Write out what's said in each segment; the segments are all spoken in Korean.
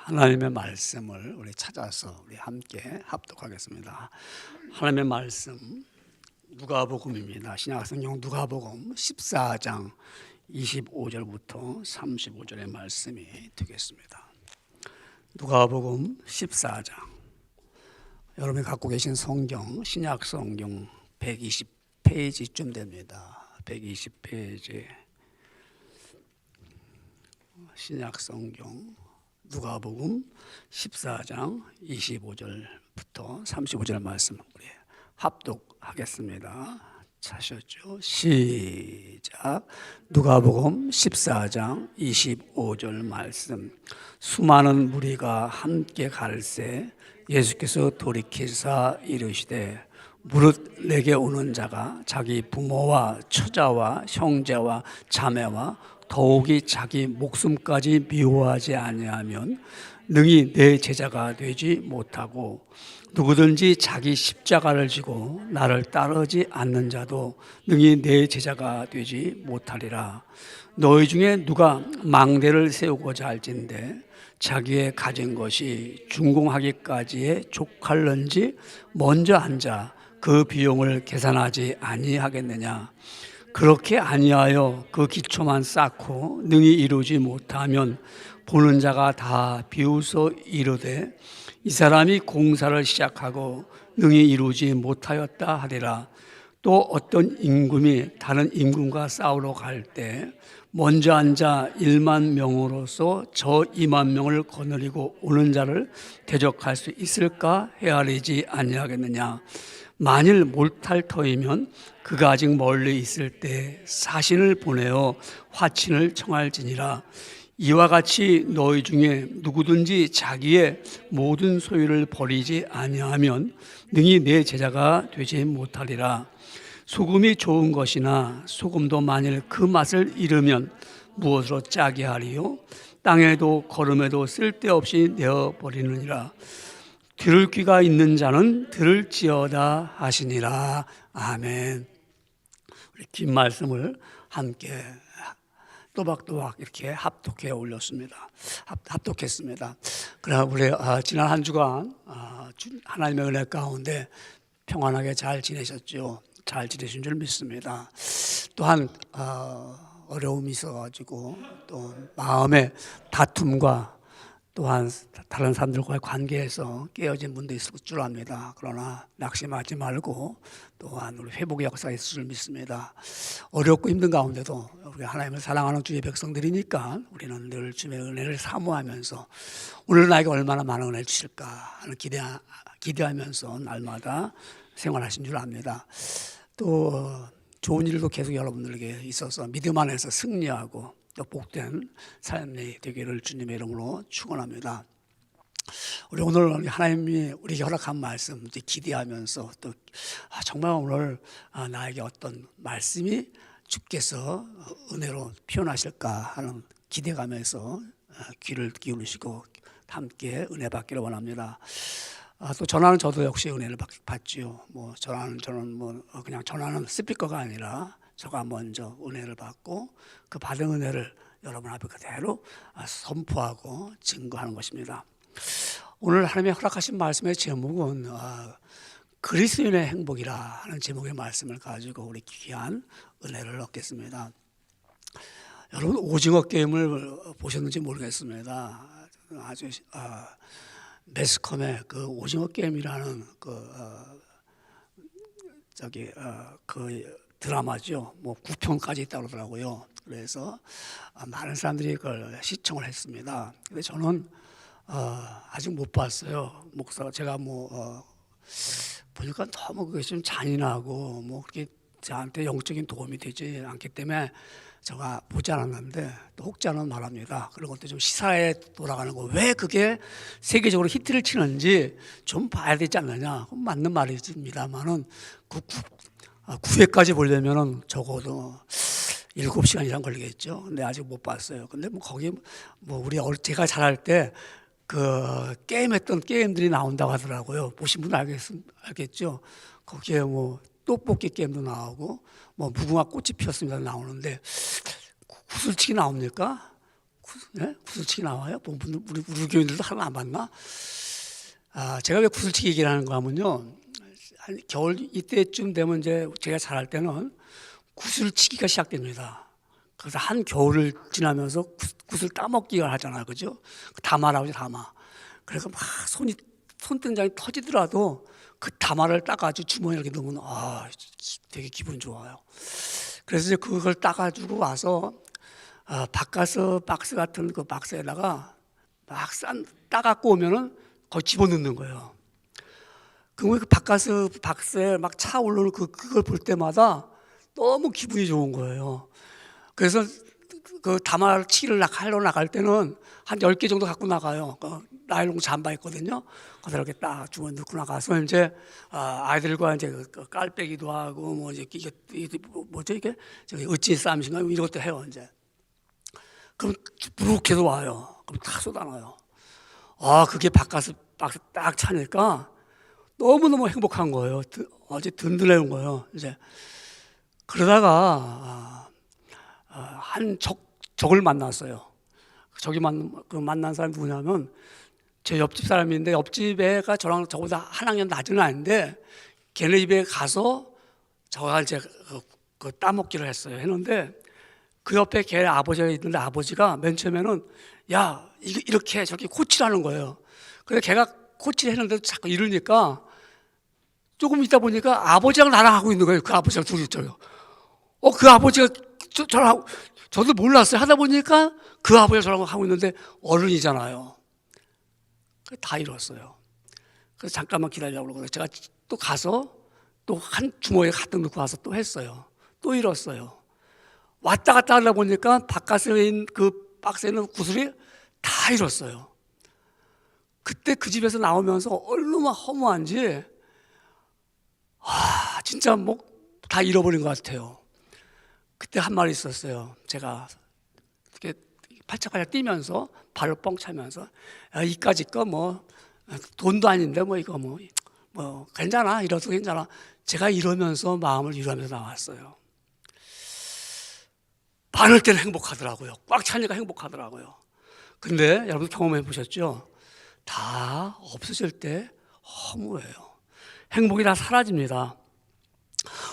하나님의 말씀을 우리 찾아서 우리 함께 합독하겠습니다. 하나님의 말씀 누가복음입니다. 신약성경 누가복음 14장 25절부터 35절의 말씀이 되겠습니다. 누가복음 14장, 여러분이 갖고 계신 성경 신약성경 120페이지쯤 됩니다. 120페이지 신약성경 누가복음 14장 25절부터 35절 말씀 우리 합독하겠습니다. 찾으셨죠? 시작. 누가복음 14장 25절 말씀. 수많은 무리가 함께 갈새 예수께서 돌이키사 이르시되 무릇 내게 오는 자가 자기 부모와 처자와 형제와 자매와 더욱이 자기 목숨까지 미워하지 아니하면 능히 내 제자가 되지 못하고, 누구든지 자기 십자가를 지고 나를 따르지 않는 자도 능히 내 제자가 되지 못하리라. 너희 중에 누가 망대를 세우고자 할진대 자기의 가진 것이 준공하기까지에 족할런지 먼저 앉아 그 비용을 계산하지 아니하겠느냐. 그렇게 아니하여 그 기초만 쌓고 능히 이루지 못하면 보는 자가 다 비웃어 이르되 이 사람이 공사를 시작하고 능히 이루지 못하였다 하리라. 또 어떤 임금이 다른 임금과 싸우러 갈 때 먼저 앉아 1만 명으로서 저 2만 명을 거느리고 오는 자를 대적할 수 있을까 헤아리지 아니하겠느냐. 만일 못할 터이면 그가 아직 멀리 있을 때 사신을 보내어 화친을 청할지니라. 이와 같이 너희 중에 누구든지 자기의 모든 소유를 버리지 아니하면 능히 내 제자가 되지 못하리라. 소금이 좋은 것이나 소금도 만일 그 맛을 잃으면 무엇으로 짜게 하리요? 땅에도 거름에도 쓸데없이 내어버리느니라. 들을 귀가 있는 자는 들을지어다 하시니라. 아멘. 우리 긴 말씀을 함께 또박또박 이렇게 합독해 올렸습니다. 합독했습니다. 그러나 우리 지난 한 주간 하나님의 은혜 가운데 평안하게 잘 지내셨죠? 잘 지내신 줄 믿습니다. 또한 어려움이 있어가지고 또 마음의 다툼과 또한 다른 사람들과의 관계에서 깨어진 분도 있을 줄 압니다. 그러나 낙심하지 말고 또한 우리 회복의 역사가 있을 줄 믿습니다. 어렵고 힘든 가운데도 우리 하나님을 사랑하는 주의 백성들이니까 우리는 늘 주의 은혜를 사모하면서 오늘 나에게 얼마나 많은 은혜를 주실까 하는 기대하면서 날마다 생활하신 줄 압니다. 또 좋은 일도 계속 여러분들에게 있어서 믿음 안에서 승리하고 또 복된 삶이 되기를 주님의 이름으로 축원합니다. 우리 오늘 하나님이 우리에게 허락한 말씀 이제 기대하면서 또 정말 오늘 나에게 어떤 말씀이 주께서 은혜로 표현하실까 하는 기대감에서 귀를 기울이시고 함께 은혜 받기를 원합니다. 또 전하는 저도 역시 은혜를 받지요. 뭐 저는 뭐 그냥 전하는 스피커가 아니라 저가 먼저 은혜를 받고 그 받은 은혜를 여러분 앞에 그대로 선포하고 증거하는 것입니다. 오늘 하나님의 허락하신 말씀의 제목은 그리스도인의 행복이라 하는 제목의 말씀을 가지고 우리 귀한 은혜를 얻겠습니다. 여러분 오징어 게임을 보셨는지 모르겠습니다. 아주 매스컴의 그 오징어 게임이라는 그 드라마죠. 뭐 9편까지 있다고 그러더라고요. 그래서 많은 사람들이 그걸 시청을 했습니다. 근데 저는 아직 못 봤어요. 제가 보니까 너무 그게 좀 잔인하고 뭐 그렇게 저한테 영적인 도움이 되지 않기 때문에 제가 보지 않았는데 또 혹자는 말합니다. 그런 것도 좀 시사에 돌아가는 거, 왜 그게 세계적으로 히트를 치는지 좀 봐야 되지 않느냐. 맞는 말입니다만은 9회까지 보려면은 적어도 7시간 이상 걸리겠죠. 근데 아직 못 봤어요. 근데 거기 제가 잘할 때 그 게임했던 게임들이 나온다고 하더라고요. 보신 분 알겠죠. 거기에 떡볶이 게임도 나오고 무궁화 꽃이 피었습니다 나오는데 구슬치기 나옵니까? 구슬치기 나와요? 뭐, 우리 교인들도 하나 안 봤나? 제가 왜 구슬치기 얘기를 하는가 하면요, 한 겨울 이때쯤 되면 이제 제가 자랄 때는 구슬치기가 시작됩니다. 그래서 한 겨울을 지나면서 구슬 따먹기가 하잖아요, 그죠? 다마라고 하죠, 다마. 그래서 막 손등장이 터지더라도 그 다마를 따가지고 주머니에 이렇게 넣으면 되게 기분 좋아요. 그래서 이제 그걸 따가지고 와서 바카스 박스 같은 그 박스에다가 막 따갖고 오면은 거기 집어넣는 거예요. 그러면 그 바카스 박스에 막 차 올라오는 그걸 볼 때마다 너무 기분이 좋은 거예요. 그래서 그 다마치기를 하러 나갈 때는 한 10개 정도 갖고 나가요. 나일론 잠바 있거든요. 거기다 이렇게 딱 주머니 넣고 나가서 이제 아이들과 이제 그 깔빼기도 하고 뭐 이제 이게 뭐죠 이게 저기 어찌 싸움인가 이런 것도 해요 이제. 그럼 부룩해서 와요. 그럼 다 쏟아놔요. 그게 바깥에 박스 딱 차니까 너무너무 행복한 거예요. 어제 든든해온 거예요. 이제 그러다가 한 적을 만났어요. 적이 만난 사람이 누구냐면 제 옆집 사람인데 옆집애가 저랑 저보다 한 학년 낮은 아이인데 걔네 집에 가서 저가 이제 그 따먹기를 했는데 그 옆에 걔 아버지가 있는데 아버지가 맨 처음에는 야 이렇게 저렇게 코치라는 거예요. 그래서 걔가 코치를 했는데도 자꾸 이러니까 조금 있다 보니까 아버지랑 나랑 하고 있는 거예요. 그 아버지랑 둘이 있어요. 그 아버지가 저랑 저도 몰랐어요. 하다 보니까 그 아버지가 저랑 하고 있는데 어른이잖아요. 다 잃었어요. 그래서 잠깐만 기다리라고 그러고 제가 또 가서 또 한 주머니에 가득 넣고 와서 또 했어요. 또 잃었어요. 왔다 갔다 하다 보니까 바깥에 있는 그 박스에 있는 구슬이 다 잃었어요. 그때 그 집에서 나오면서 얼마나 허무한지 진짜 뭐 다 잃어버린 것 같아요. 그때 한 말이 있었어요. 제가 이렇게 팔짝팔짝 뛰면서 발을 뻥 차면서 이까짓 거 뭐 돈도 아닌데 뭐 이거 뭐 괜찮아 이러도 괜찮아. 제가 이러면서 마음을 위로하면서 나왔어요. 많을 때는 행복하더라고요. 꽉 차니까 행복하더라고요. 근데 여러분 경험해 보셨죠? 다 없어질 때 허무해요. 행복이 다 사라집니다.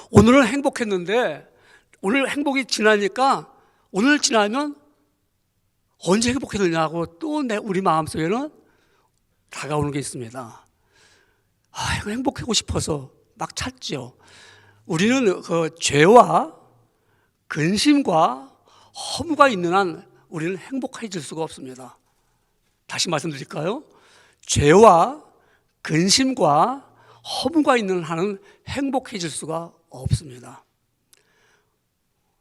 오늘은 행복했는데 오늘 행복이 지나니까 오늘 지나면 언제 행복해졌냐고 또 우리 마음속에는 다가오는 게 있습니다. 행복하고 싶어서 막 찾죠. 우리는 그 죄와 근심과 허무가 있는 한 우리는 행복해질 수가 없습니다. 다시 말씀드릴까요? 죄와 근심과 허무가 있는 한은 행복해질 수가 없습니다.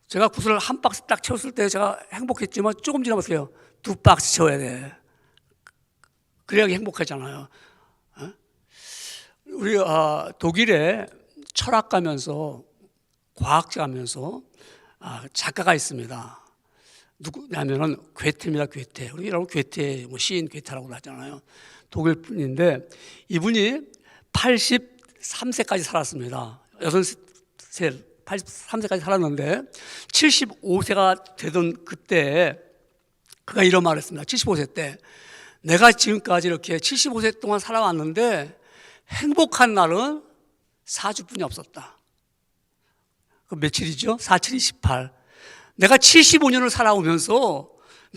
제가 구슬을 한 박스 딱 채웠을 때 제가 행복했지만 조금 지나보세요. 2박스 채워야 돼. 그래야 행복하잖아요. 우리 독일에 철학가면서 과학자면서 작가가 있습니다. 누구냐면은 괴테입니다. 괴테. 우리 여러분 괴테, 시인 괴테라고 하잖아요. 독일 분인데 이분이 83세까지 살았습니다. 83세까지 살았는데 75세가 되던 그때 그가 이런 말을 했습니다. 75세 때 내가 지금까지 이렇게 75세 동안 살아왔는데 행복한 날은 4주뿐이 없었다. 그 며칠이죠? 4, 7, 28. 내가 75년을 살아오면서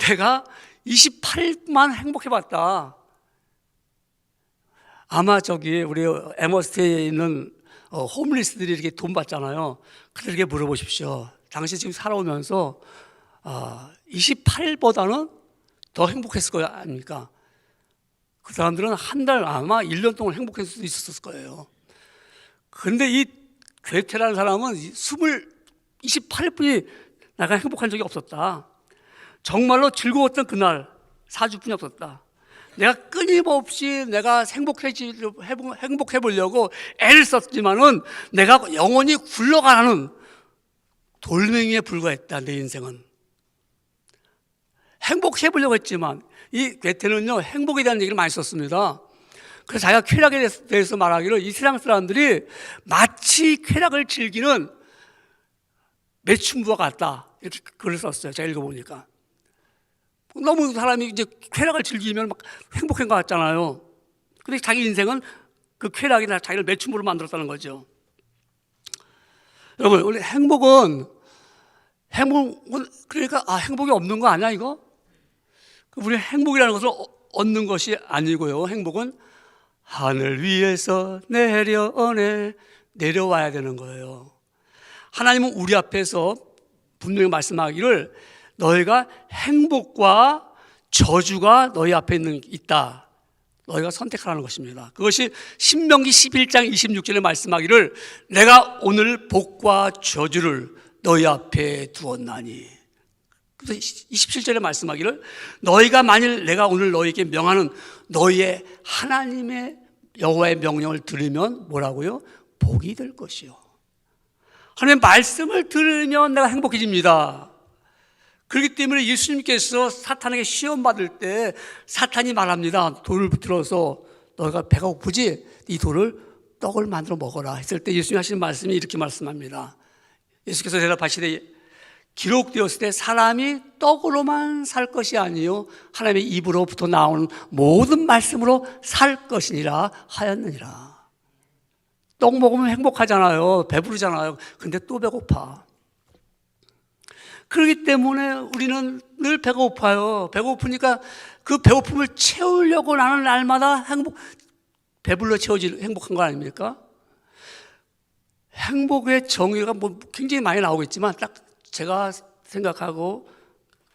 내가 28만 행복해봤다. 아마 우리 에머스테이에 있는 홈리스들이 이렇게 돈 받잖아요. 그들에게 물어보십시오. 당신 지금 살아오면서 28보다는 더 행복했을 거 아닙니까? 그 사람들은 한 달 아마 1년 동안 행복했을 수도 있었을 거예요. 그런데 이 괴테라는 사람은 28일뿐이 내가 행복한 적이 없었다. 정말로 즐거웠던 그날 4주뿐이 없었다. 내가 끊임없이 내가 행복해 보려고 애를 썼지만은 내가 영원히 굴러가는 돌멩이에 불과했다. 내 인생은 행복해 보려고 했지만 이 괴테는요 행복에 대한 얘기를 많이 썼습니다. 그래서 자기가 쾌락에 대해서 말하기를 이 세상 사람들이 마치 쾌락을 즐기는 매춘부와 같다 이렇게 글을 썼어요. 제가 읽어보니까 너무 사람이 이제 쾌락을 즐기면 막 행복한 것 같잖아요. 근데 자기 인생은 그 쾌락이나 자기를 매춘부로 만들었다는 거죠. 여러분, 우리 행복은 그러니까 행복이 없는 거 아니야 이거? 우리 행복이라는 것을 얻는 것이 아니고요. 행복은 하늘 위에서 내려와야 되는 거예요. 하나님은 우리 앞에서 분명히 말씀하기를 너희가 행복과 저주가 너희 앞에 있다. 너희가 선택하라는 것입니다. 그것이 신명기 11장 26절에 말씀하기를 내가 오늘 복과 저주를 너희 앞에 두었나니. 그래서 27절에 말씀하기를 너희가 만일 내가 오늘 너희에게 명하는 너희의 하나님의 여호와의 명령을 들으면 뭐라고요? 복이 될 것이요. 하나님의 말씀을 들으면 내가 행복해집니다. 그렇기 때문에 예수님께서 사탄에게 시험 받을 때 사탄이 말합니다. 돌을 들어서 너희가 배가 고프지? 이 돌을 떡을 만들어 먹어라 했을 때 예수님이 하시는 말씀이 이렇게 말씀합니다. 예수께서 대답하시되 기록되었을 때 사람이 떡으로만 살 것이 아니요 하나님의 입으로부터 나오는 모든 말씀으로 살 것이니라 하였느니라. 떡 먹으면 행복하잖아요. 배부르잖아요. 근데 또 배고파. 그렇기 때문에 우리는 늘 배가 고파요. 배가 고프니까 그 배고픔을 채우려고 나는 날마다 배불러 채워질 행복한 거 아닙니까? 행복의 정의가 뭐 굉장히 많이 나오겠지만 딱 제가 생각하고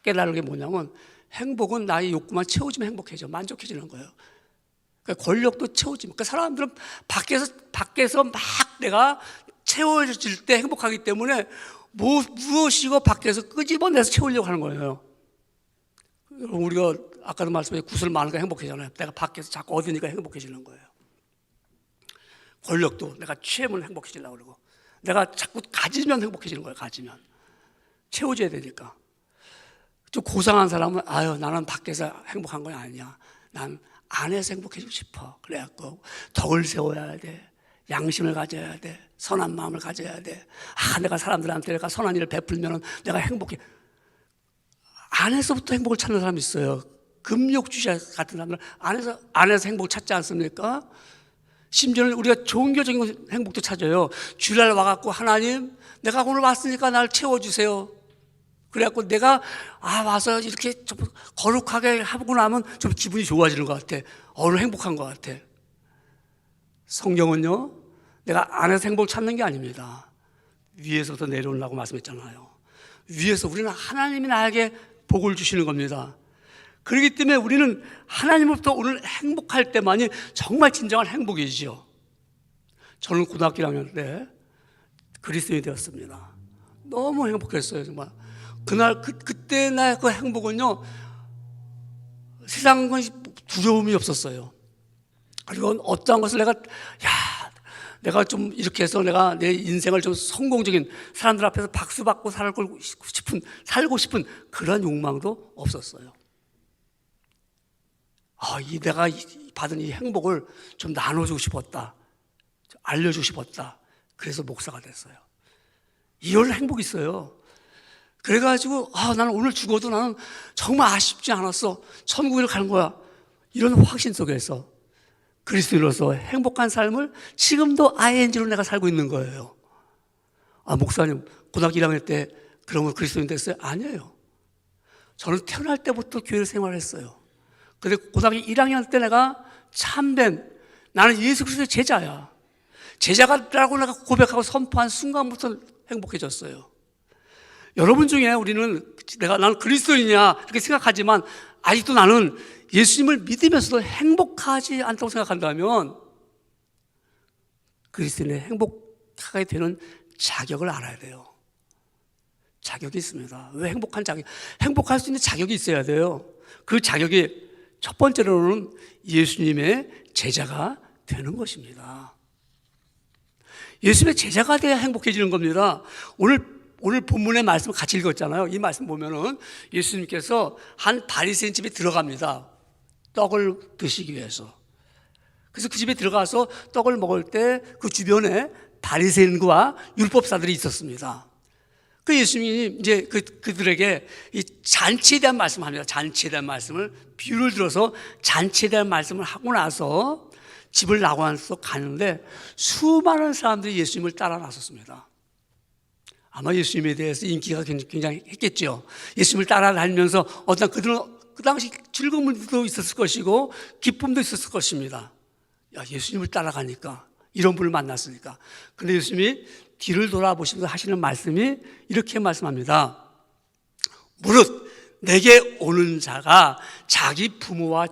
깨달은 게 뭐냐면 행복은 나의 욕구만 채워지면 행복해져. 만족해지는 거예요. 그러니까 권력도 채워지면. 그러니까 사람들은 밖에서 막 내가 채워질 때 행복하기 때문에 무엇이고 밖에서 끄집어내서 채우려고 하는 거예요. 우리가 아까도 말씀드린 구슬 많으니까 행복해지잖아요. 내가 밖에서 자꾸 얻으니까 행복해지는 거예요. 권력도 내가 취하면 행복해지려고 그러고 내가 자꾸 가지면 행복해지는 거예요. 가지면 채워줘야 되니까. 좀 고상한 사람은 나는 밖에서 행복한 건 아니야. 난 안에서 행복해지고 싶어. 그래갖고 덕을 세워야 돼. 양심을 가져야 돼. 선한 마음을 가져야 돼. 내가 사람들한테 내가 선한 일을 베풀면 내가 행복해. 안에서부터 행복을 찾는 사람이 있어요. 금욕주의자 같은 사람들은 안에서 행복을 찾지 않습니까? 심지어는 우리가 종교적인 행복도 찾아요. 주일날 와갖고 하나님 내가 오늘 왔으니까 날 채워주세요. 그래갖고 내가 와서 이렇게 좀 거룩하게 하고 나면 좀 기분이 좋아지는 것 같아. 오늘 행복한 것 같아. 성경은요, 내가 안에서 행복을 찾는 게 아닙니다. 위에서부터 내려오려고 말씀했잖아요. 위에서 우리는 하나님이 나에게 복을 주시는 겁니다. 그렇기 때문에 우리는 하나님으로부터 오늘 행복할 때만이 정말 진정한 행복이지요. 저는 고등학교 1학년 때 그리스도인이 되었습니다. 너무 행복했어요, 정말. 그때 나의 그 행복은요, 세상은 두려움이 없었어요. 그리고 어떠한 것을 내가 좀 이렇게 해서 내가 내 인생을 좀 성공적인 사람들 앞에서 박수 받고 살고 싶은 그런 욕망도 없었어요. 내가 받은 이 행복을 좀 나눠주고 싶었다. 알려주고 싶었다. 그래서 목사가 됐어요. 이런 행복이 있어요. 그래가지고 나는 오늘 죽어도 나는 정말 아쉽지 않았어. 천국에 가는 거야. 이런 확신 속에서 그리스도인으로서 행복한 삶을 지금도 ING로 내가 살고 있는 거예요. 목사님 고등학교 1학년 때 그러면 그리스도인 됐어요? 아니에요. 저는 태어날 때부터 교회를 생활했어요. 근데 고등학교 1학년 때 내가 참된 나는 예수 그리스도의 제자야. 제자가라고 내가 고백하고 선포한 순간부터 행복해졌어요. 여러분 중에 우리는 나는 그리스도인이야 이렇게 생각하지만 아직도 나는 예수님을 믿으면서도 행복하지 않다고 생각한다면 그리스도인의 행복하게 되는 자격을 알아야 돼요. 자격이 있습니다. 왜 행복할 수 있는 자격이 있어야 돼요. 그 자격이 첫 번째로는 예수님의 제자가 되는 것입니다. 예수님의 제자가 돼야 행복해지는 겁니다. 오늘 본문의 말씀을 같이 읽었잖아요. 이 말씀 보면은 예수님께서 한 바리새인 집에 들어갑니다. 떡을 드시기 위해서. 그래서 그 집에 들어가서 떡을 먹을 때 그 주변에 바리새인과 율법사들이 있었습니다. 그 예수님이 이제 그들에게 이 잔치에 대한 말씀을 합니다. 잔치에 대한 말씀을, 비유를 들어서 잔치에 대한 말씀을 하고 나서 집을 나가서 가는데 수많은 사람들이 예수님을 따라 나섰습니다. 아마 예수님에 대해서 인기가 굉장히 했겠죠. 예수님을 따라다니면서 어떤 그들은 그 당시 즐거움도 있었을 것이고 기쁨도 있었을 것입니다. 야, 예수님을 따라가니까, 이런 분을 만났으니까. 근데 예수님이 뒤를 돌아보시면서 하시는 말씀이 이렇게 말씀합니다. 무릇 내게 오는 자가 자기 부모와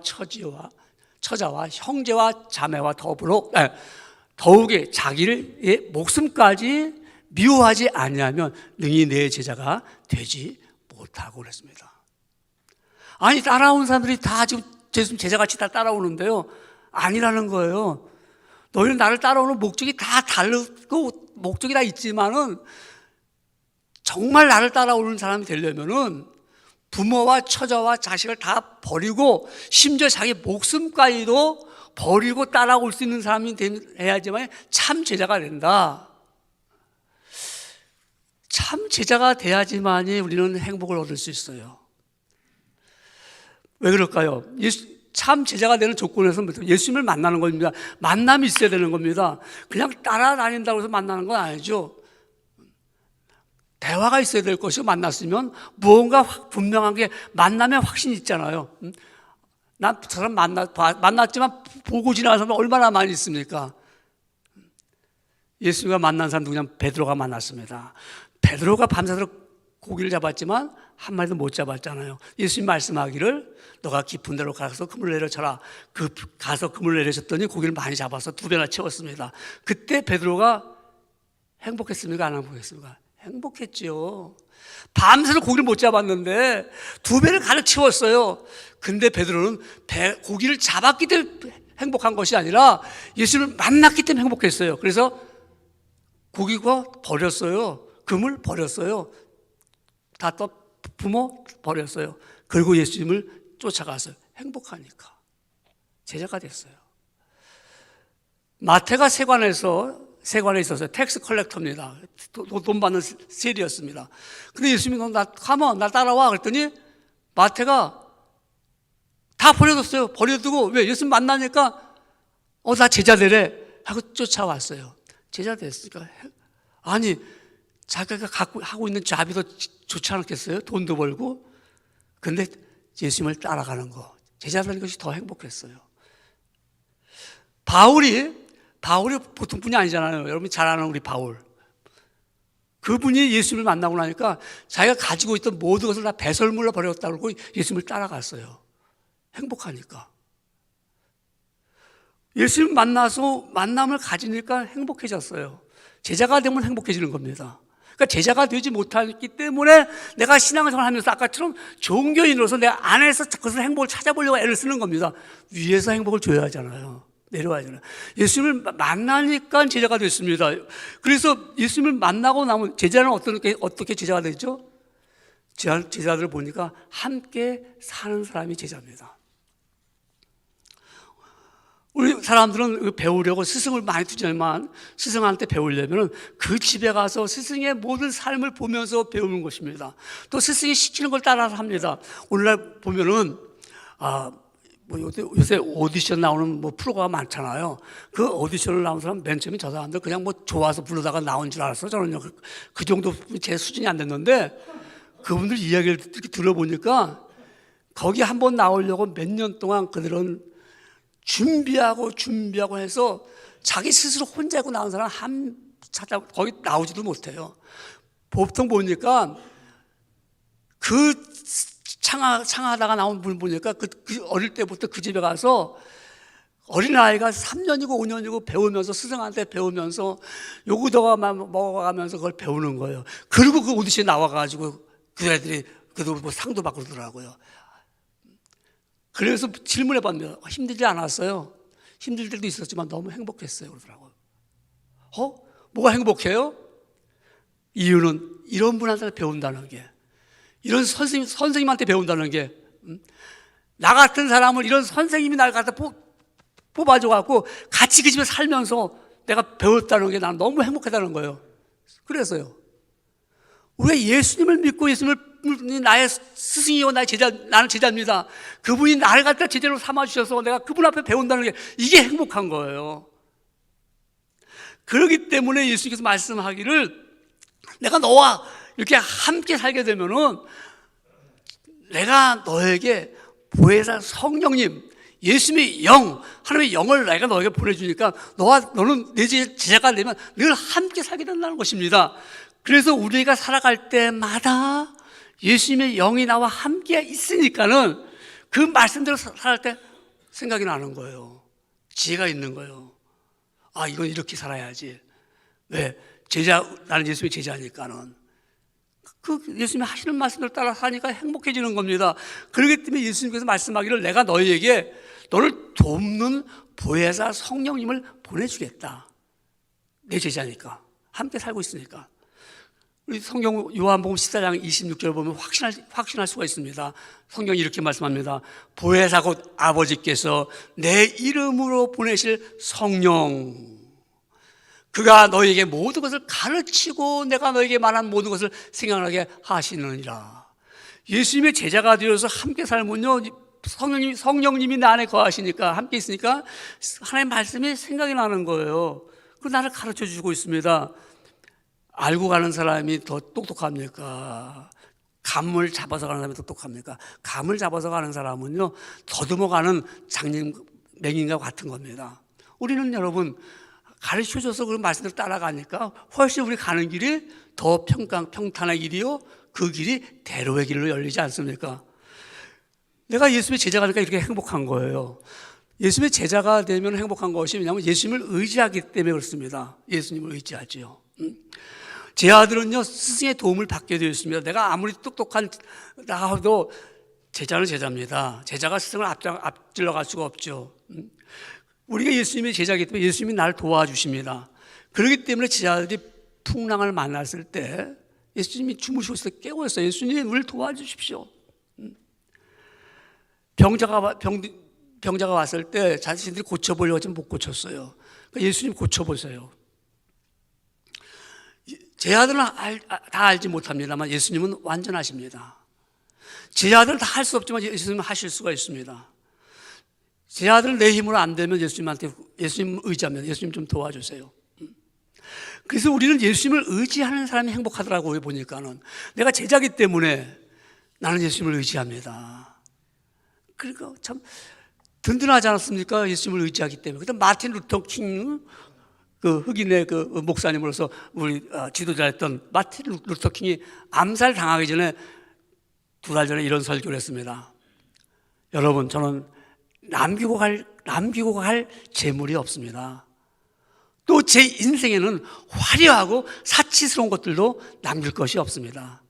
처자와 형제와 자매와 더욱에 자기의 목숨까지 미워하지 아니하면 능히 내 제자가 되지 못하고 그랬습니다. 아니, 따라온 사람들이 다 지금 예수님 제자같이 다 따라오는데요, 아니라는 거예요. 너희는 나를 따라오는 목적이 다 다르고 목적이 다 있지만은 정말 나를 따라오는 사람이 되려면은 부모와 처자와 자식을 다 버리고 심지어 자기 목숨까지도 버리고 따라올 수 있는 사람이 돼야지만 참 제자가 된다. 참 제자가 돼야지만이 우리는 행복을 얻을 수 있어요. 왜 그럴까요? 참 제자가 되는 조건에서 예수님을 만나는 겁니다. 만남이 있어야 되는 겁니다. 그냥 따라다닌다고 해서 만나는 건 아니죠. 대화가 있어야 될 것이고, 만났으면 무언가 분명한 게, 만남에 확신이 있잖아요. 난 그 사람 만났지만 보고 지나간 사람 얼마나 많이 있습니까? 예수님과 만난 사람 누구냐면 베드로가 만났습니다. 베드로가 밤새도록 고기를 잡았지만 한 마리도 못 잡았잖아요. 예수님 말씀하기를 너가 깊은 데로 가서 그물 내려쳐라. 가서 그물 내려쳤더니 고기를 많이 잡아서 2배나 채웠습니다. 그때 베드로가 행복했습니까? 안 행복했습니까? 행복했지요. 밤새도록 고기를 못 잡았는데 2배를 가득 채웠어요. 근데 베드로는 고기를 잡았기 때문에 행복한 것이 아니라 예수님을 만났기 때문에 행복했어요. 그래서 고기가 버렸어요. 그물 버렸어요. 다 또 부모 버렸어요. 그리고 예수님을 쫓아가서 행복하니까 제자가 됐어요. 마태가 세관에 있었어요. 텍스 컬렉터입니다. 돈 받는 세리였습니다. 근데 예수님이 나 따라와 그랬더니 마태가 다 버려뒀어요. 버려두고, 왜? 예수님 만나니까 나 제자 되래 하고 쫓아왔어요. 제자 됐으니까. 아니, 자기가 하고 있는 자비도 좋지 않겠어요? 돈도 벌고. 근데 예수님을 따라가는 거, 제자 되는 것이 더 행복했어요. 바울이 보통 분이 아니잖아요. 여러분이 잘 아는 우리 바울. 그분이 예수님을 만나고 나니까 자기가 가지고 있던 모든 것을 다 배설물로 버렸다고 그러고 예수님을 따라갔어요. 행복하니까. 예수님 만나서 만남을 가지니까 행복해졌어요. 제자가 되면 행복해지는 겁니다. 그러니까 제자가 되지 못했기 때문에 내가 신앙생활을 하면서 아까처럼 종교인으로서 내 안에서 그것을 행복을 찾아보려고 애를 쓰는 겁니다. 위에서 행복을 줘야 하잖아요. 내려와야 하잖아요. 예수님을 만나니까 제자가 됐습니다. 그래서 예수님을 만나고 나면 제자는 어떻게 제자가 되죠? 제자들을 보니까 함께 사는 사람이 제자입니다. 우리 사람들은 배우려고 스승을 많이 두지만 스승한테 배우려면 그 집에 가서 스승의 모든 삶을 보면서 배우는 것입니다. 또 스승이 시키는 걸 따라서 합니다. 오늘날 보면은 요새 오디션 나오는 프로가 많잖아요. 그 오디션을 나온 사람 맨 처음에 저 사람들 그냥 좋아서 부르다가 나온 줄 알았어. 저는요 그 정도 제 수준이 안 됐는데 그분들 이야기를 들어보니까 거기 한번 나오려고 몇 년 동안 그들은 준비하고 해서 자기 스스로 혼자 하고 나온 사람 거기 나오지도 못해요. 보통 보니까 그 창하다가 나온 분 보니까 그 어릴 때부터 그 집에 가서 어린아이가 3년이고 5년이고 배우면서 스승한테 배우면서 요구도가 먹어가면서 그걸 배우는 거예요. 그리고 그 오디션에 나와가지고 그 애들이 그래도 상도 받고 그러더라고요. 그래서 질문해봤는데 힘들지 않았어요. 힘들 때도 있었지만 너무 행복했어요 그러더라고요. 뭐가 행복해요? 이유는 이런 분한테 배운다는 게, 이런 선생님한테 배운다는 게, 나 같은 사람을 이런 선생님이 날 갖다 뽑아줘갖고 같이 그 집에 살면서 내가 배웠다는 게 난 너무 행복하다는 거예요. 그래서요. 우리가 예수님을 믿고 예수님을 나의 스승이요 나의 제자, 나는 제자입니다. 그분이 나를 갖다 제자로 삼아주셔서 내가 그분 앞에 배운다는 게 이게 행복한 거예요. 그렇기 때문에 예수님께서 말씀하기를 내가 너와 이렇게 함께 살게 되면은 내가 너에게 보혜사 성령님, 예수님의 영, 하나님의 영을 내가 너에게 보내주니까 너는 내 제자가 되면 늘 함께 살게 된다는 것입니다. 그래서 우리가 살아갈 때마다 예수님의 영이 나와 함께 있으니까는 그 말씀대로 살아갈 때 생각이 나는 거예요. 지혜가 있는 거예요. 아, 이건 이렇게 살아야지. 왜? 나는 예수님의 제자니까는. 그 예수님이 하시는 말씀을 따라 사니까 행복해지는 겁니다. 그렇기 때문에 예수님께서 말씀하기를 내가 너희에게 너를 돕는 보혜사 성령님을 보내주겠다. 내 제자니까. 함께 살고 있으니까. 우리 성경 요한복음 14장 26절 보면 확신할 수가 있습니다. 성경이 이렇게 말씀합니다. 보혜사 곧 아버지께서 내 이름으로 보내실 성령, 그가 너에게 모든 것을 가르치고 내가 너에게 말한 모든 것을 생각나게 하시느니라. 예수님의 제자가 되어서 함께 살면요, 성령님이 내 안에 거하시니까, 함께 있으니까 하나님의 말씀이 생각이 나는 거예요. 그 나를 가르쳐 주고 있습니다. 알고 가는 사람이 더 똑똑합니까? 감을 잡아서 가는 사람이 똑똑합니까? 감을 잡아서 가는 사람은요, 더듬어 가는 맹인과 같은 겁니다. 우리는 여러분, 가르쳐줘서 그런 말씀을 따라가니까 훨씬 우리 가는 길이 더 평탄한 길이요, 그 길이 대로의 길로 열리지 않습니까? 내가 예수님의 제자가 되니까 이렇게 행복한 거예요. 예수님의 제자가 되면 행복한 것이 뭐냐면 예수님을 의지하기 때문에 그렇습니다. 예수님을 의지하지요. 제 아들은요, 스승의 도움을 받게 되어 있습니다. 내가 아무리 똑똑한 나도 제자는 제자입니다. 제자가 스승을 앞질러 갈 수가 없죠. 우리가 예수님의 제자이기 때문에 예수님이 나를 도와주십니다. 그렇기 때문에 제자들이 풍랑을 만났을 때 예수님이 주무시고 있을 때 깨고 있어요. 예수님 우리를 도와주십시오. 병자가 왔을 때 자신들이 고쳐보려고 하지만 못 고쳤어요. 그러니까 예수님 고쳐보세요. 제 아들은 다 알지 못합니다만 예수님은 완전하십니다. 제 아들은 다 할 수 없지만 예수님은 하실 수가 있습니다. 제 아들은 내 힘으로 안 되면 예수님 의지하면 예수님 좀 도와주세요. 그래서 우리는 예수님을 의지하는 사람이 행복하더라고요. 보니까는 내가 제자기 때문에 나는 예수님을 의지합니다. 그러니까 참 든든하지 않았습니까? 예수님을 의지하기 때문에. 그때 마틴 루터 킹, 그 흑인의 그 목사님으로서 우리 지도자였던 마틴 루터 킹이 암살 당하기 전에 2달 전에 이런 설교를 했습니다. 여러분, 저는 남기고 갈 재물이 없습니다. 또 제 인생에는 화려하고 사치스러운 것들도 남길 것이 없습니다.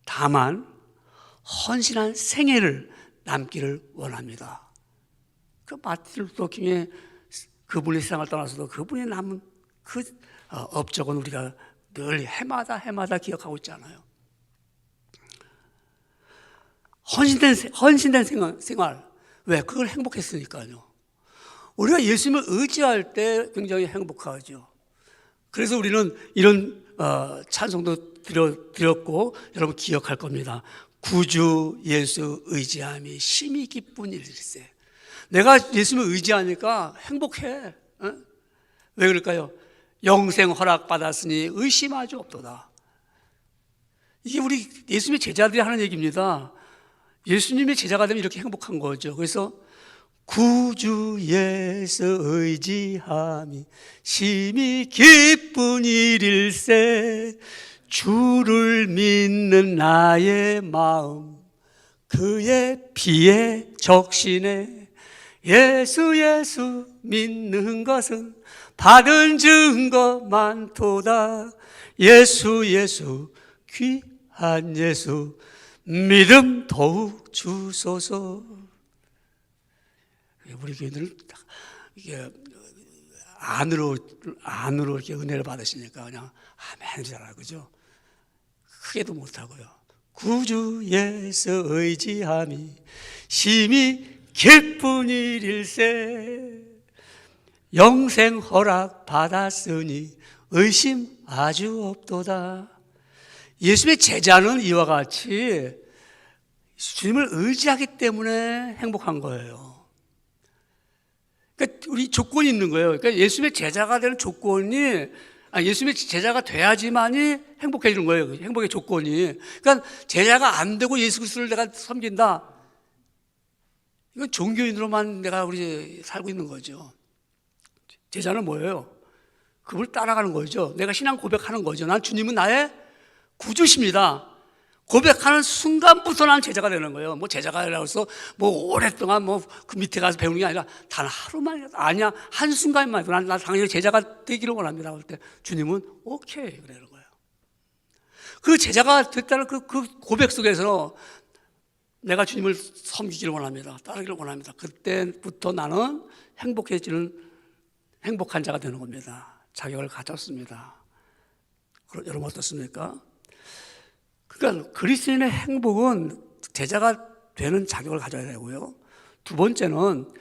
다만 헌신한 생애를 남기를 원합니다. 그 마틴 루터 킹의 그분이 세상을 떠나서도 그분이 남은 그 업적은 우리가 늘 해마다 기억하고 있잖아요. 헌신된 생활. 왜? 그걸 행복했으니까요. 우리가 예수님을 의지할 때 굉장히 행복하죠. 그래서 우리는 이런 찬송도 드렸고 여러분 기억할 겁니다. 구주 예수 의지함이 심히 기쁜 일일세. 내가 예수님을 의지하니까 행복해. 왜 그럴까요? 영생 허락받았으니 의심하지 없도다. 이게 우리 예수님의 제자들이 하는 얘기입니다. 예수님의 제자가 되면 이렇게 행복한 거죠. 그래서 구주 예수 의지함이 심히 기쁜 일일세. 주를 믿는 나의 마음 그의 피에 적시네. 예수 믿는 것은 받은 증거 많도다. 예수 귀한 예수 믿음 더욱 주소서. 우리 교인들은 이게 안으로 이렇게 은혜를 받으시니까 그냥 아멘 잘하고 그죠? 크게도 못하고요. 구주 예수 의지함이 심히 기쁜 일일세. 영생 허락 받았으니 의심 아주 없도다. 예수의 제자는 이와 같이 주님을 의지하기 때문에 행복한 거예요. 그러니까 우리 조건이 있는 거예요. 그러니까 예수의 제자가 되는 조건이, 예수의 제자가 돼야지만이 행복해지는 거예요. 행복의 조건이. 그러니까 제자가 안 되고 예수 그리스도를 내가 섬긴다, 이건 종교인으로만 내가 우리 살고 있는 거죠. 제자는 뭐예요? 그걸 따라가는 거죠. 내가 신앙 고백하는 거죠. 난 주님은 나의 구주십니다. 고백하는 순간부터 난 제자가 되는 거예요. 뭐 제자가 되라고 해서 뭐 오랫동안 뭐 그 밑에 가서 배우는 게 아니라 단 하루만, 아니야, 한순간만 해도 난 당연히 제자가 되기를 원합니다. 그럴 때 주님은 오케이 그러는 거예요. 그 제자가 됐다는 그 고백 속에서 내가 주님을 섬기기를 원합니다. 따르기를 원합니다. 그때부터 나는 행복한 자가 되는 겁니다. 자격을 가졌습니다. 여러분 어떻습니까? 그러니까 그리스도인의 행복은 제자가 되는 자격을 가져야 되고요. 두 번째는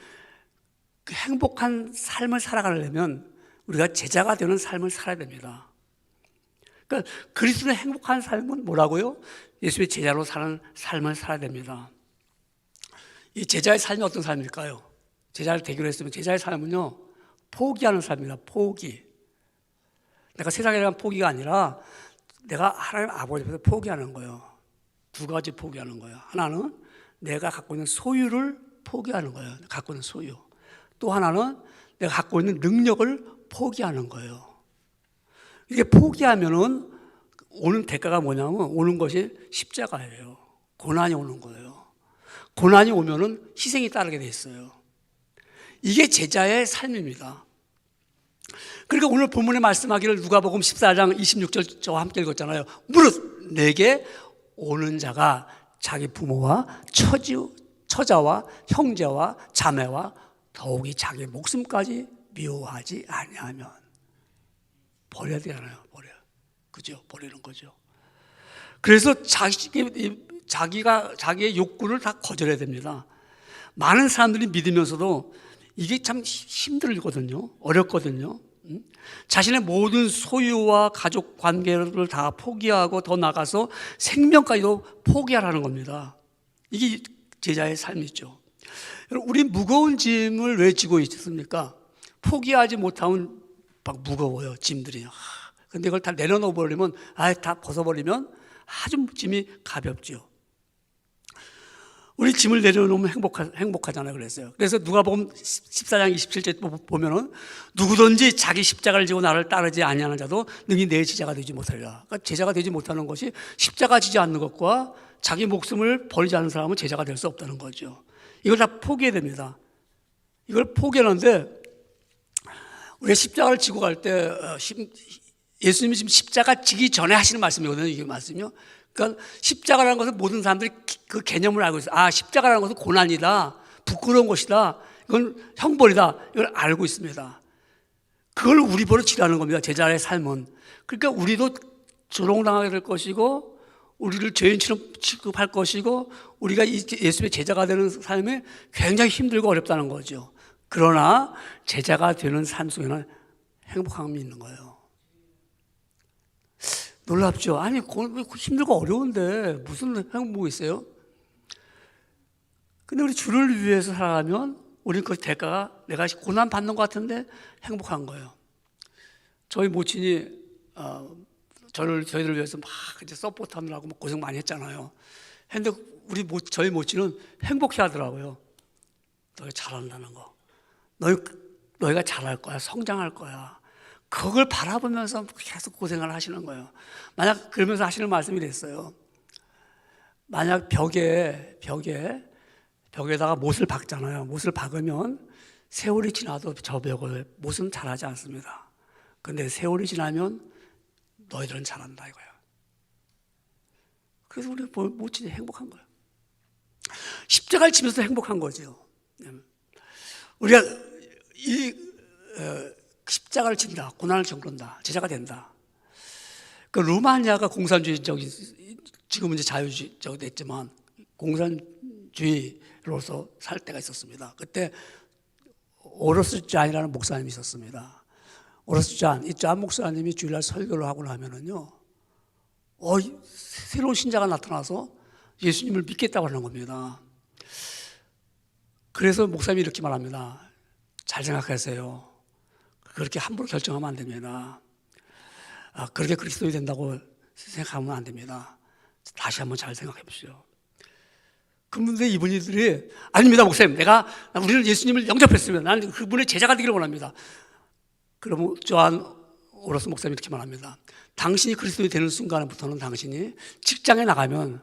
그 행복한 삶을 살아가려면 우리가 제자가 되는 삶을 살아야 됩니다. 그러니까 그리스도인의 행복한 삶은 뭐라고요? 예수의 제자로 사는 삶을 살아야 됩니다. 이 제자의 삶이 어떤 삶일까요? 제자를 되기로 했으면 제자의 삶은요, 포기하는 삶입니다. 포기. 내가 세상에 대한 포기가 아니라 내가 하나님 아버지 앞에서 포기하는 거예요. 두 가지 포기하는 거예요. 하나는 내가 갖고 있는 소유를 포기하는 거예요. 갖고 있는 소유. 또 하나는 내가 갖고 있는 능력을 포기하는 거예요. 이게 포기하면은 오는 대가가 뭐냐면, 오는 것이 십자가예요. 고난이 오는 거예요. 고난이 오면은 희생이 따르게 돼 있어요. 이게 제자의 삶입니다. 그러니까 오늘 본문에 말씀하기를 누가복음 14장 26절 저와 함께 읽었잖아요. 무릇 내게 오는 자가 자기 부모와 처자와 형제와 자매와 더욱이 자기 목숨까지 미워하지 아니하면, 버려야 되잖아요. 그죠? 버리는 거죠. 그래서 자기의 욕구를 다 거절해야 됩니다. 많은 사람들이 믿으면서도 이게 참 힘들거든요. 어렵거든요. 자신의 모든 소유와 가족 관계를 다 포기하고 더 나가서 생명까지도 포기하라는 겁니다. 이게 제자의 삶이죠. 우리 무거운 짐을 왜 지고 있습니까? 포기하지 못하면 막 무거워요, 짐들이. 근데 이걸 다 내려놓아 버리면, 다 벗어버리면 아주 짐이 가볍죠. 우리 짐을 내려놓으면 행복하잖아요. 그래서 누가복음 14장 27절 보면은 누구든지 자기 십자가를 지고 나를 따르지 아니하는 자도 능히 내 제자가 되지 못하리라. 그러니까 제자가 되지 못하는 것이 십자가 지지 않는 것과 자기 목숨을 버리지 않는 사람은 제자가 될 수 없다는 거죠. 이걸 다 포기해야 됩니다. 이걸 포기하는데, 우리가 십자가를 지고 갈 때 예수님이 지금 십자가 지기 전에 하시는 말씀이거든요. 이게 말씀이요. 그러니까 십자가라는 것은 모든 사람들이 그 개념을 알고 있어요. 십자가라는 것은 고난이다, 부끄러운 것이다, 이건 형벌이다, 이걸 알고 있습니다. 그걸 우리 보러 치료하는 겁니다. 제자의 삶은. 그러니까 우리도 조롱당하게 될 것이고, 우리를 죄인처럼 취급할 것이고, 우리가 예수의 제자가 되는 삶이 굉장히 힘들고 어렵다는 거죠. 그러나 제자가 되는 삶 속에는 행복함이 있는 거예요. 놀랍죠? 아니, 힘들고 어려운데 무슨 행복이 있어요? 근데 우리 주를 위해서 살아가면 우리 그 대가가, 내가 고난 받는 것 같은데 행복한 거예요. 저희 모친이 저희들을 위해서 막 이제 서포트하느라고 고생 많이 했잖아요. 근데 저희 모친은 행복해 하더라고요. 너희 잘한다는 거. 너희가 잘할 거야. 성장할 거야. 그걸 바라보면서 계속 고생을 하시는 거예요. 만약 그러면서 하시는 말씀이 됐어요. 만약 벽에다가 못을 박잖아요. 못을 박으면 세월이 지나도 저 못은 자라지 않습니다. 근데 세월이 지나면 너희들은 자란다 이거예요. 그래서 우리 모친이 행복한 거예요. 십자가를 지면서 행복한 거죠. 우리가 십자가를 진다, 고난을 겪는다, 제자가 된다. 그 루마니아가 공산주의적인, 지금은 이제 자유주의적 됐지만 공산주의로서 살 때가 있었습니다. 그때 오로스 잔이라는 목사님이 있었습니다. 오로스 잔, 이 잔 목사님이 주일날 설교를 하고 나면은요, 새로운 신자가 나타나서 예수님을 믿겠다고 하는 겁니다. 그래서 목사님이 이렇게 말합니다. 잘 생각하세요. 그렇게 함부로 결정하면 안 됩니다. 그렇게 그리스도인이 된다고 생각하면 안 됩니다. 다시 한번 잘 생각해 보십시오. 그런데 이분들이 아닙니다, 목사님. 우리는 예수님을 영접했으면 나는 그분의 제자가 되기를 원합니다. 그러면 조한 오로스 목사님이 이렇게 말합니다. 당신이 그리스도인이 되는 순간부터는 당신이 직장에 나가면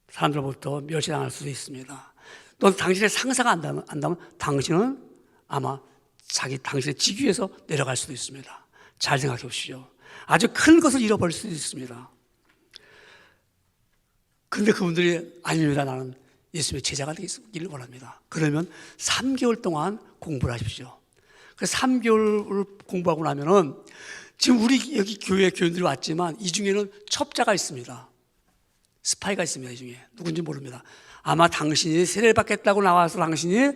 사람들로부터 멸시당할 수도 있습니다. 또 당신의 상사가 안다면 당신은 아마 당신의 직위에서 내려갈 수도 있습니다. 잘 생각해 보십시오. 아주 큰 것을 잃어버릴 수도 있습니다. 그런데 그분들이 아닙니다. 나는 예수님의 제자가 되기를 원합니다. 그러면 3개월 동안 공부를 하십시오. 그래서 3개월을 공부하고 나면은 지금 우리 여기 교회 교인들이 왔지만 이 중에는 첩자가 있습니다. 스파이가 있습니다. 이 중에 누군지 모릅니다. 아마 당신이 세례를 받겠다고 나와서 당신이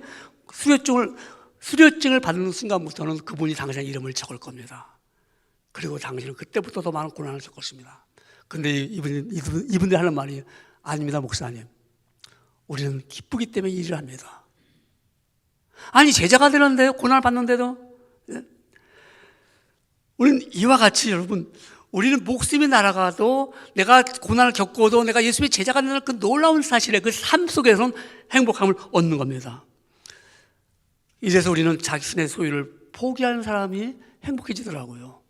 수료증을 받는 순간부터는 그분이 당신의 이름을 적을 겁니다. 그리고 당신은 그때부터 더 많은 고난을 겪을 것입니다. 그런데 이분들이 하는 말이 아닙니다, 목사님. 우리는 기쁘기 때문에 일을 합니다. 아니, 제자가 되는데요, 고난을 받는데도. 예? 우리는 이와 같이 여러분, 우리는 목숨이 날아가도 내가 고난을 겪어도 내가 예수님의 제자가 되는 그 놀라운 사실에 그 삶 속에서는 행복함을 얻는 겁니다. 이래서 우리는 자신의 소유를 포기하는 사람이 행복해지더라고요.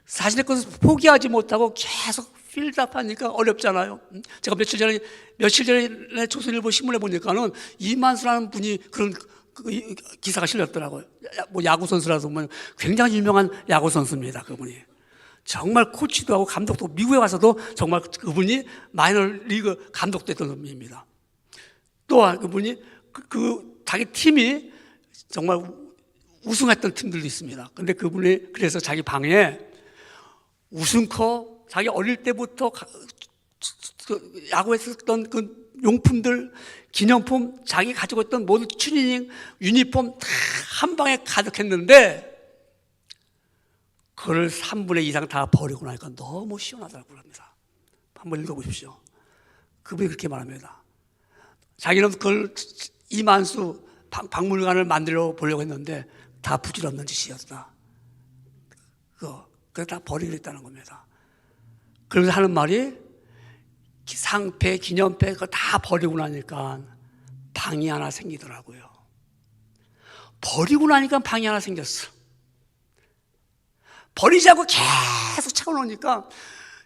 자신의 것을 포기하지 못하고 계속 필답하니까 어렵잖아요. 제가 며칠 전에 조선일보 신문에 보니까는 이만수라는 분이 그런 기사가 실렸더라고요. 뭐 야구 선수라서 굉장히 유명한 야구 선수입니다. 그분이 정말 코치도 하고 감독도 미국에 와서도 정말 그분이 마이너리그 감독도 했던 분입니다. 또한 그분이 자기 팀이 정말 우승했던 팀들도 있습니다. 근데 그분이 그래서 자기 방에 우승컵, 자기 어릴 때부터 야구했었던 그 용품들, 기념품, 자기 가지고 있던 모든 추리닝, 유니폼 다 한 방에 가득했는데 그걸 3분의 2 이상 다 버리고 나니까 너무 시원하다고 합니다. 한번 읽어보십시오. 그분이 그렇게 말합니다. 자기는 그걸 이만수 박물관을 만들어 보려고 했는데 다 부질없는 짓이었다. 그래서 다 버리기로 했다는 겁니다. 그러면서 하는 말이 상패, 기념패 그거 다 버리고 나니까 방이 하나 생기더라고요. 버리고 나니까 방이 하나 생겼어. 버리자고 계속 채워놓으니까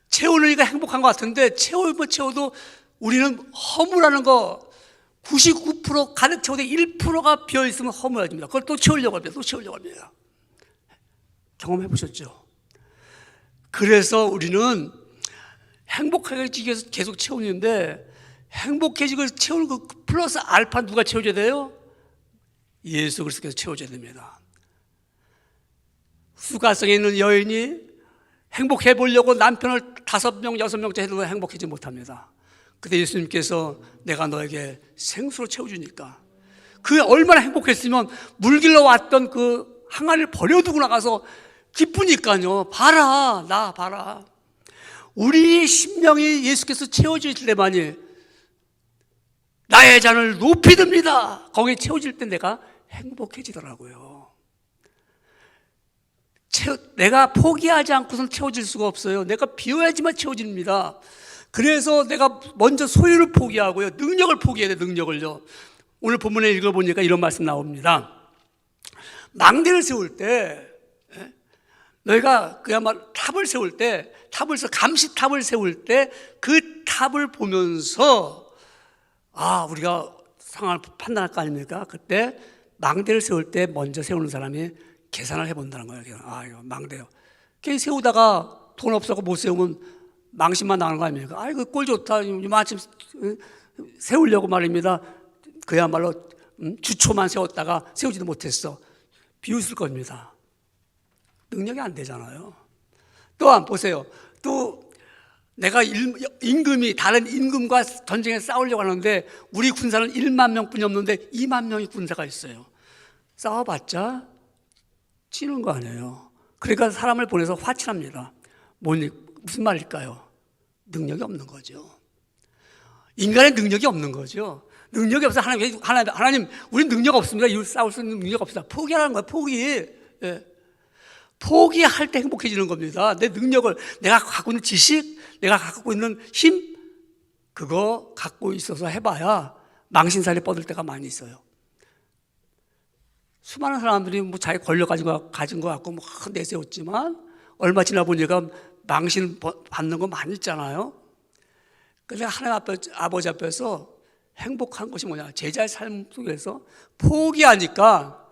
채워놓으니까 행복한 것 같은데 채워도 우리는 허무라는 거 99% 가득 채워도 1%가 비어있으면 허무해집니다. 그걸 또 채우려고 합니다. 경험해 보셨죠? 그래서 우리는 행복해지기 위해서 계속 채우는데 행복해지고 채우는 그 플러스 알파 누가 채워줘야 돼요? 예수 그리스도께서 채워줘야 됩니다. 수가성에 있는 여인이 행복해 보려고 남편을 5명, 6명째 해도 행복하지 못합니다. 그때 예수님께서 내가 너에게 생수로 채워주니까 그게 얼마나 행복했으면 물길러 왔던 그 항아리를 버려두고 나가서 기쁘니까요. 나 봐라. 우리 심령이 예수께서 채워질 때만이 나의 잔을 높이 듭니다. 거기에 채워질 때 내가 행복해지더라고요. 내가 포기하지 않고서는 채워질 수가 없어요. 내가 비워야지만 채워집니다. 그래서 내가 먼저 소유를 포기하고요. 능력을 포기해야 돼요. 능력을요. 오늘 본문에 읽어보니까 이런 말씀 나옵니다. 망대를 세울 때 너희가 그야말로 감시탑을 세울 때 그 탑을 보면서 우리가 상황을 판단할 거 아닙니까? 그때 망대를 세울 때 먼저 세우는 사람이 계산을 해본다는 거예요. 이거 망대요. 걔 세우다가 돈 없어서 못 세우면 망신만 나는 거 아닙니까? 이거 꼴 좋다. 마침 세우려고 말입니다. 그야말로 주초만 세웠다가 세우지도 못했어. 비웃을 겁니다. 능력이 안 되잖아요. 또한 보세요. 또 내가 다른 임금과 전쟁에 싸우려고 하는데 우리 군사는 1만 명뿐이 없는데 2만 명의 군사가 있어요. 싸워봤자 치는 거 아니에요. 그러니까 사람을 보내서 화친합니다. 무슨 말일까요? 능력이 없는 거죠. 인간의 능력이 없는 거죠. 능력이 없어. 하나님, 우리 능력 없습니다. 이웃 싸울 수 있는 능력 없습니다. 포기하라는 거예요. 포기. 예. 포기할 때 행복해지는 겁니다. 내 능력을, 내가 갖고 있는 지식, 내가 갖고 있는 힘, 그거 갖고 있어서 해봐야 망신살이 뻗을 때가 많이 있어요. 수많은 사람들이 뭐 자기 권력 가진 거 갖고 뭐 내세웠지만 얼마 지나 보니까 망신 받는 거 많이 있잖아요. 근데 하나님 아버지 앞에서 행복한 것이 뭐냐? 제자의 삶 속에서 포기하니까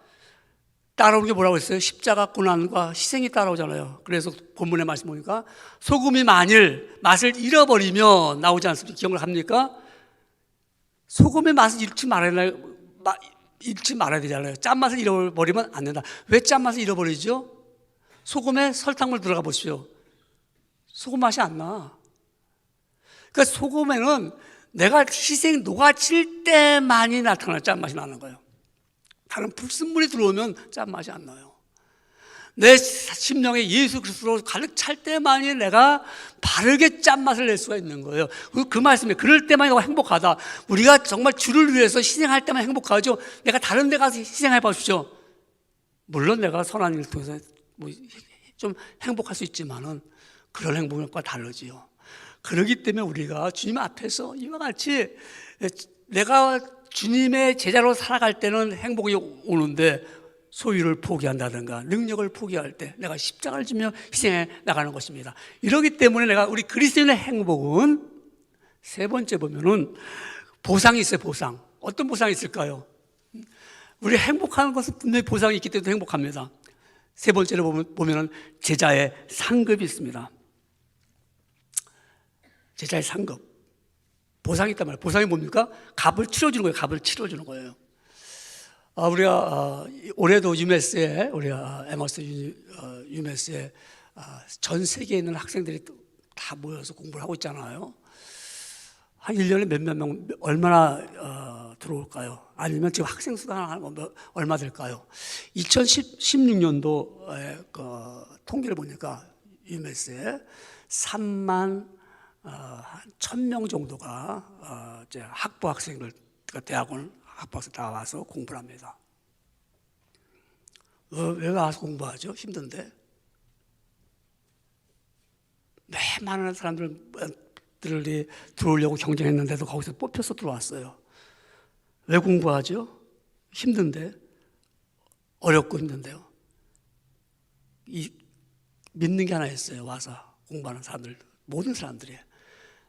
따라오는 게 뭐라고 했어요? 십자가 고난과 희생이 따라오잖아요. 그래서 본문의 말씀 보니까 소금이 만일 맛을 잃어버리면 나오지 않습니까? 기억을 합니까? 소금의 맛을 잃지 말아야 되잖아요. 짠맛을 잃어버리면 안 된다. 왜 짠맛을 잃어버리죠? 소금에 설탕물 들어가 보십시오. 소금 맛이 안 나. 그러니까 소금에는 내가 희생 녹아칠 때만이 나타나는 짠맛이 나는 거예요. 다른 불순물이 들어오면 짠맛이 안 나요. 내 심령에 예수 그리스도로 가득 찰 때만이 내가 바르게 짠맛을 낼 수가 있는 거예요. 그 말씀에 그럴 때만이 내가 행복하다. 우리가 정말 주를 위해서 희생할 때만 행복하죠. 내가 다른 데 가서 희생해 보십시오. 물론 내가 선한 일을 통해서 좀 행복할 수 있지만은 그런 행복과 다르지요. 그렇기 때문에 우리가 주님 앞에서 이와 같이 내가 주님의 제자로 살아갈 때는 행복이 오는데 소유를 포기한다든가 능력을 포기할 때 내가 십자가를 지며 희생해 나가는 것입니다. 이러기 때문에 우리 그리스도인의 행복은 세 번째 보면은 보상이 있어요. 보상. 어떤 보상이 있을까요? 우리 행복한 것은 분명히 보상이 있기 때문에 행복합니다. 세 번째로 보면은 제자의 상급이 있습니다. 제자의 상급. 보상이 있단 말이에요. 보상이 뭡니까? 값을 치러주는 거예요. 값을 치러주는 거예요. 우리가 올해도 유메스에 우리가 에머스 유메스에 전 세계에 있는 학생들이 다 모여서 공부를 하고 있잖아요. 한 1년에 몇몇 명 얼마나 들어올까요? 아니면 지금 학생 수가 얼마 될까요? 2016년도에 통계를 보니까 유메스에 3만 1,000명 정도가 이제 학부 학생들, 대학원 학부 학생 다 와서 공부를 합니다. 왜 와서 공부하죠? 힘든데. 매 많은 사람들이 들어오려고 경쟁했는데도 거기서 뽑혀서 들어왔어요. 왜 공부하죠? 힘든데. 어렵고 힘든데요. 믿는 게 하나 있어요. 와서 공부하는 사람들, 모든 사람들이.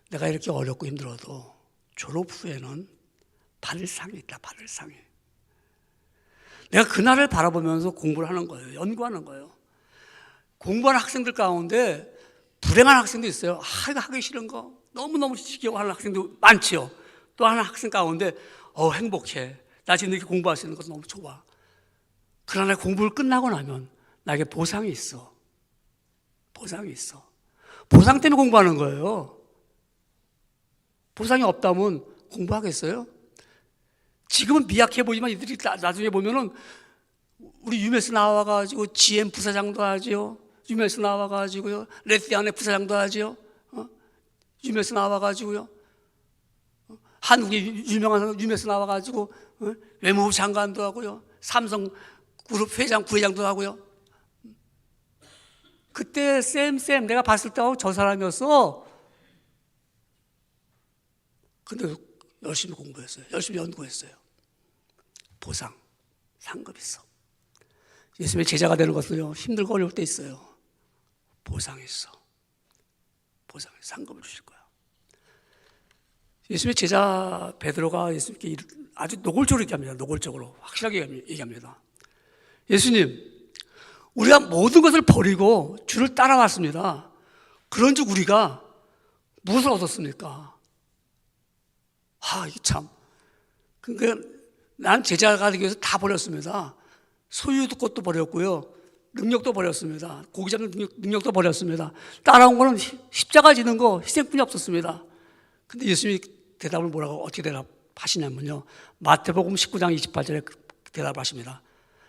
내가 이렇게 어렵고 힘들어도 졸업 후에는 받을 상이 있다. 받을 상이. 내가 그날을 바라보면서 공부를 하는 거예요. 연구하는 거예요. 공부하는 학생들 가운데 불행한 학생도 있어요. 이거 하기 싫은 거 너무너무 지겨워하는 학생도 많지요. 또 하나 학생 가운데 행복해. 나 지금 이렇게 공부할 수 있는 것도 너무 좋아. 그러나 공부를 끝나고 나면 나에게 보상이 있어. 보상이 있어. 보상 때문에 공부하는 거예요. 보상이 없다면 공부하겠어요? 지금은 미약해 보이지만 이들이 나중에 보면은 우리 유메스 나와가지고 GM 부사장도 하지요. 유메스 나와가지고요. 레티안의 부사장도 하지요. 유메스 나와가지고요. 한국의 유명한 유메스 나와가지고 외무부 장관도 하고요. 삼성 그룹 회장, 부회장도 하고요. 그때 쌤 내가 봤을 때 저 사람이었어. 근데 열심히 공부했어요. 열심히 연구했어요. 보상, 상급 있어. 예수님의 제자가 되는 것은요, 힘들고 어려울 때 있어요. 보상이 있어. 보상이 상급을 주실 거야. 예수님의 제자 베드로가 예수님께 아주 노골적으로 얘기합니다. 노골적으로 확실하게 얘기합니다. 예수님, 우리가 모든 것을 버리고 주를 따라왔습니다. 그런즉 우리가 무엇을 얻었습니까? 이게 참. 그러니까 난 제자가 되기 위해서 다 버렸습니다. 소유도 것도 버렸고요. 능력도 버렸습니다. 고기 잡는 능력도 버렸습니다. 따라온 거는 십자가 지는 거 희생뿐이 없었습니다. 근데 예수님이 대답을 어떻게 대답하시냐면요. 마태복음 19장 28절에 대답하십니다.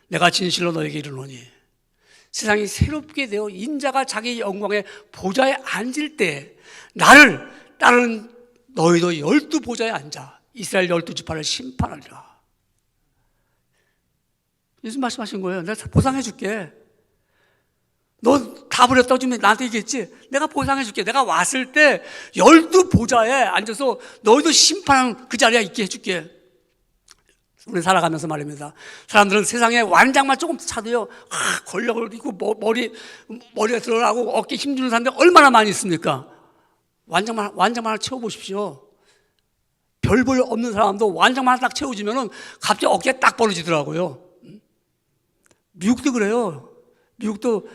내가 진실로 너에게 이르노니 세상이 새롭게 되어 인자가 자기 영광의 보좌에 앉을 때 나를 따르는 너희도 12보좌에 앉아 이스라엘 12지파를 심판하리라. 예수님 말씀하신 거예요. 내가 보상해 줄게. 너 다 버렸다고 지금 나한테 얘기했지? 내가 보상해 줄게. 내가 왔을 때 12보좌에 앉아서 너희도 심판하는 그 자리에 있게 해줄게. 우리 살아가면서 말입니다. 사람들은 세상에 완장만 조금 차도요, 권력을 이고 머리가 들어가고 어깨에 힘주는 사람들 얼마나 많이 있습니까? 완장만 하나 채워보십시오. 별 볼 없는 사람도 완장만 하나 딱 채워지면은 갑자기 어깨가 딱 벌어지더라고요. 미국도 그래요. 미국도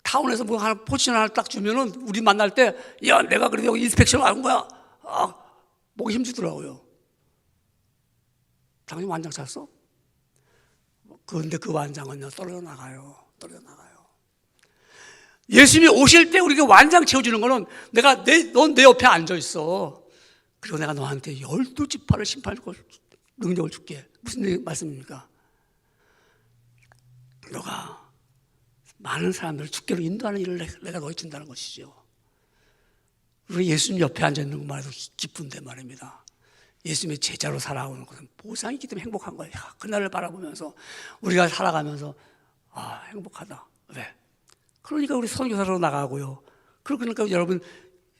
타운에서 뭐 하나 포지션 하나 딱 주면은 우리 만날 때, 야, 내가 그래도 여기 인스펙션 하는 거야. 목이 힘주더라고요. 당연히 완장 찼어? 그런데 그 완장은요, 떨어져 나가요. 예수님이 오실 때 우리가 완장 채워주는 거는 넌 내 옆에 앉아 있어. 그리고 내가 너한테 12지파를 심판할 능력을 줄게. 무슨 말씀입니까? 너가 많은 사람들을 주께로 인도하는 일을 내가 너희 준다는 것이죠. 우리 예수님 옆에 앉아 있는 것만 해도 기쁜데 말입니다. 예수님의 제자로 살아오는 것은 보상이 있기 때문에 행복한 거예요. 그날을 바라보면서 우리가 살아가면서 행복하다. 왜? 그러니까 우리 선교사로 나가고요. 그러니까 여러분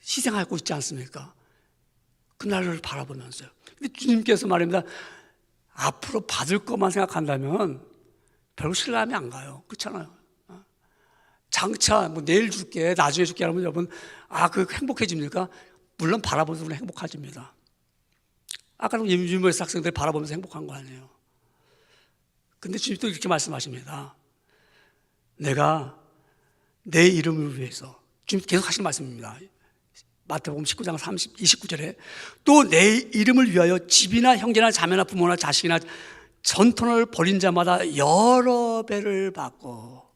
희생하고 있지 않습니까? 그날을 바라보면서요. 근데 주님께서 말입니다. 앞으로 받을 것만 생각한다면 별로 신뢰함이 안 가요. 그렇잖아요. 장차 뭐 내일 줄게, 나중에 줄게 하면 여러분 그 행복해집니까? 물론 바라보면서 행복해집니다. 아까도 유모에서 학생들이 바라보면서 행복한 거 아니에요. 근데 주님이 또 이렇게 말씀하십니다. 내가 내 이름을 위해서, 주님 계속 하시는 말씀입니다. 마태복음 19장 29절에 또 내 이름을 위하여 집이나 형제나 자매나 부모나 자식이나 전토를 벌인 자마다 여러 배를 받고,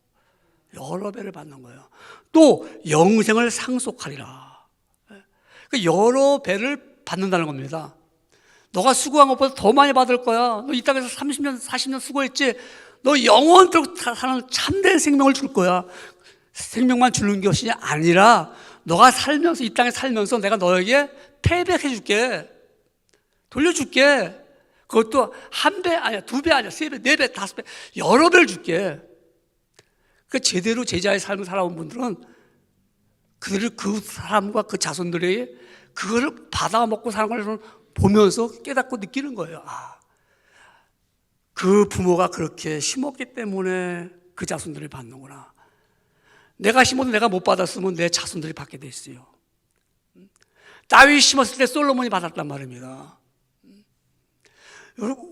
여러 배를 받는 거예요. 또 영생을 상속하리라. 여러 배를 받는다는 겁니다. 너가 수고한 것보다 더 많이 받을 거야. 너 이 땅에서 30년, 40년 수고했지? 너 영원토록 사는 참된 생명을 줄 거야. 생명만 주는 것이 아니라 너가 살면서, 이 땅에 살면서 내가 너에게 페이백해 줄게. 돌려줄게. 그것도 한 배 아니야, 두 배 아니야, 세 배, 네 배, 다섯 배, 여러 배를 줄게. 그 제대로 제자의 삶을 살아온 분들은 그 사람과 그 자손들이 그거를 받아 먹고 사는 걸 보면서 깨닫고 느끼는 거예요. 그 부모가 그렇게 심었기 때문에 그 자손들이 받는구나. 내가 심어도 내가 못 받았으면 내 자손들이 받게 돼 있어요. 다윗이 심었을 때 솔로몬이 받았단 말입니다.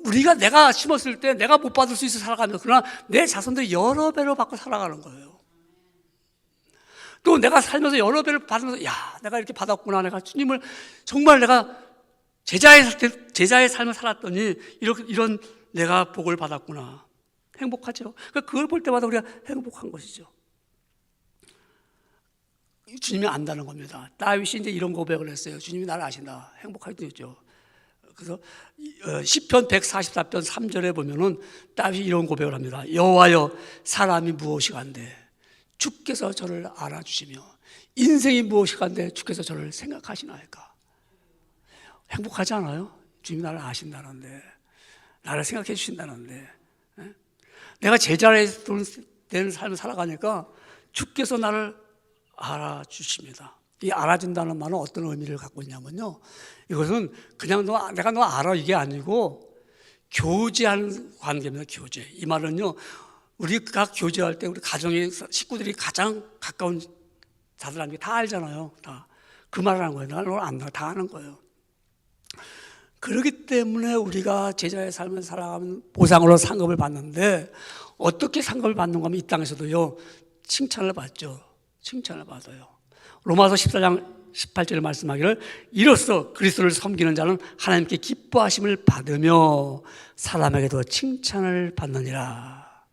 우리가 내가 심었을 때 내가 못 받을 수 있어 살아가면서, 그러나 내 자손들이 여러 배로 받고 살아가는 거예요. 또 내가 살면서 여러 배를 받으면서, 내가 이렇게 받았구나. 내가 주님을 정말 내가 제자의 삶을 살았더니 이런 내가 복을 받았구나. 행복하죠. 그걸 볼 때마다 우리가 행복한 것이죠. 주님이 안다는 겁니다. 다윗이 이제 이런 고백을 했어요. 주님이 나를 아신다. 행복하게 되죠. 그래서 시편 144편 3절에 보면은 다윗이 이런 고백을 합니다. 여호와여, 사람이 무엇이간데 주께서 저를 알아주시며 인생이 무엇이간데 주께서 저를 생각하시나이까. 행복하지 않아요? 주님이 나를 아신다는데, 나를 생각해 주신다는데, 내가 제자의 되는 삶을 살아가니까 주께서 나를 알아주십니다. 이 알아준다는 말은 어떤 의미를 갖고 있냐면요, 이것은 그냥 내가 너 알아 이게 아니고 교제하는 관계입니다. 교제. 이 말은요, 우리가 교제할 때 우리 가정의 식구들이 가장 가까운 자들한테 다 알잖아요. 다 그 말을 하는 거예요. 나를 안다, 다 아는 거예요. 그렇기 때문에 우리가 제자의 삶을 살아가면 보상으로 상급을 받는데, 어떻게 상급을 받는가 하면 이 땅에서도요, 칭찬을 받죠. 칭찬을 받아요. 로마서 14장 18절에 말씀하기를 이로써 그리스도를 섬기는 자는 하나님께 기뻐하심을 받으며 사람에게도 칭찬을 받느니라.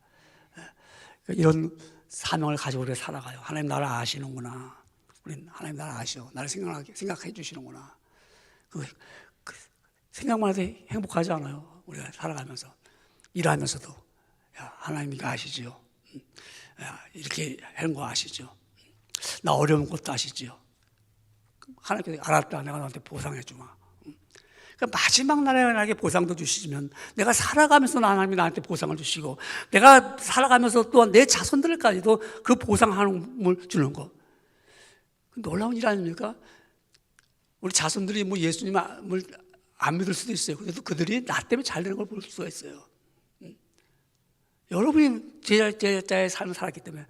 이런 사명을 가지고 우리가 살아가요. 하나님 나를 아시는구나. 우리는 하나님 나를 아시오. 나를 생각해 주시는구나. 그 생각만 해도 행복하지 않아요? 우리가 살아가면서, 일하면서도. 하나님이 아시죠. 이렇게 하는 거 아시죠? 나 어려운 것도 아시죠? 하나님께서 알았다, 내가 너한테 보상해 주마. 그러니까 마지막 날에 나에게 보상도 주시면 내가 살아가면서 하나님이 나한테 보상을 주시고 내가 살아가면서 또한 내 자손들까지도 그 보상함을 주는 거. 놀라운 일 아닙니까? 우리 자손들이 뭐 예수님을 안 믿을 수도 있어요. 그래도 그들이 나 때문에 잘 되는 걸 볼 수가 있어요. 여러분이 제자의 삶을 살았기 때문에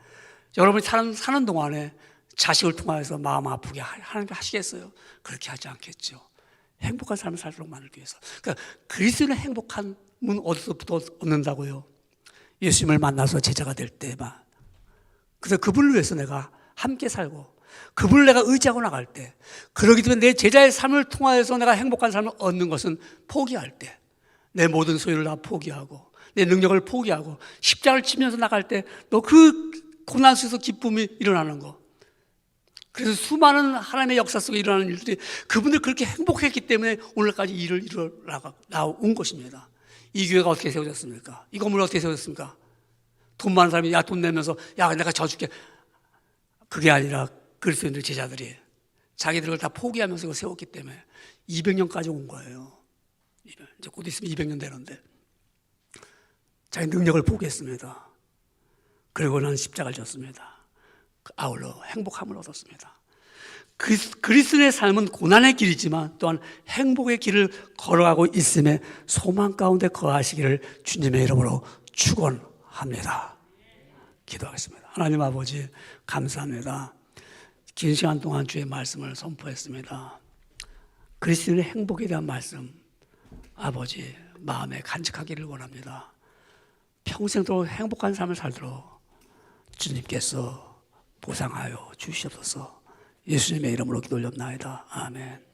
여러분이 사는 동안에 자식을 통하여서 마음 아프게 하나님께 하시겠어요? 그렇게 하지 않겠죠. 행복한 삶을 살도록 만들기 위해서. 그러니까 그리스도는 행복함은 어디서부터 얻는다고요? 예수님을 만나서 제자가 될 때만. 그래서 그분을 위해서 내가 함께 살고 그분을 내가 의지하고 나갈 때, 그러기 때문에 내 제자의 삶을 통하여서 내가 행복한 삶을 얻는 것은 포기할 때, 내 모든 소유를 다 포기하고 내 능력을 포기하고 십자가를 치면서 나갈 때 너 그 고난 속에서 기쁨이 일어나는 거. 그래서 수많은 하나님의 역사 속에 일어나는 일들이 그분들 그렇게 행복했기 때문에 오늘까지 일을 이루어 나온 것입니다. 이 교회가 어떻게 세워졌습니까? 이 건물 어떻게 세워졌습니까? 돈 많은 사람이 야 돈 내면서 야 내가 져줄게. 그게 아니라 그리스도인들 제자들이 자기들을 다 포기하면서 이걸 세웠기 때문에 200년까지 온 거예요. 이제 곧 있으면 200년 되는데 자기 능력을 포기했습니다. 그리고 난 십자가를 졌습니다. 아울러 행복함을 얻었습니다. 그리스도의 삶은 고난의 길이지만 또한 행복의 길을 걸어가고 있음에 소망 가운데 거하시기를 주님의 이름으로 축원합니다. 기도하겠습니다. 하나님 아버지 감사합니다. 긴 시간 동안 주의 말씀을 선포했습니다. 그리스도의 행복에 대한 말씀 아버지 마음에 간직하기를 원합니다. 평생도록 행복한 삶을 살도록 주님께서 보상하여 주시옵소서. 예수님의 이름으로 기도 올렸나이다. 아멘.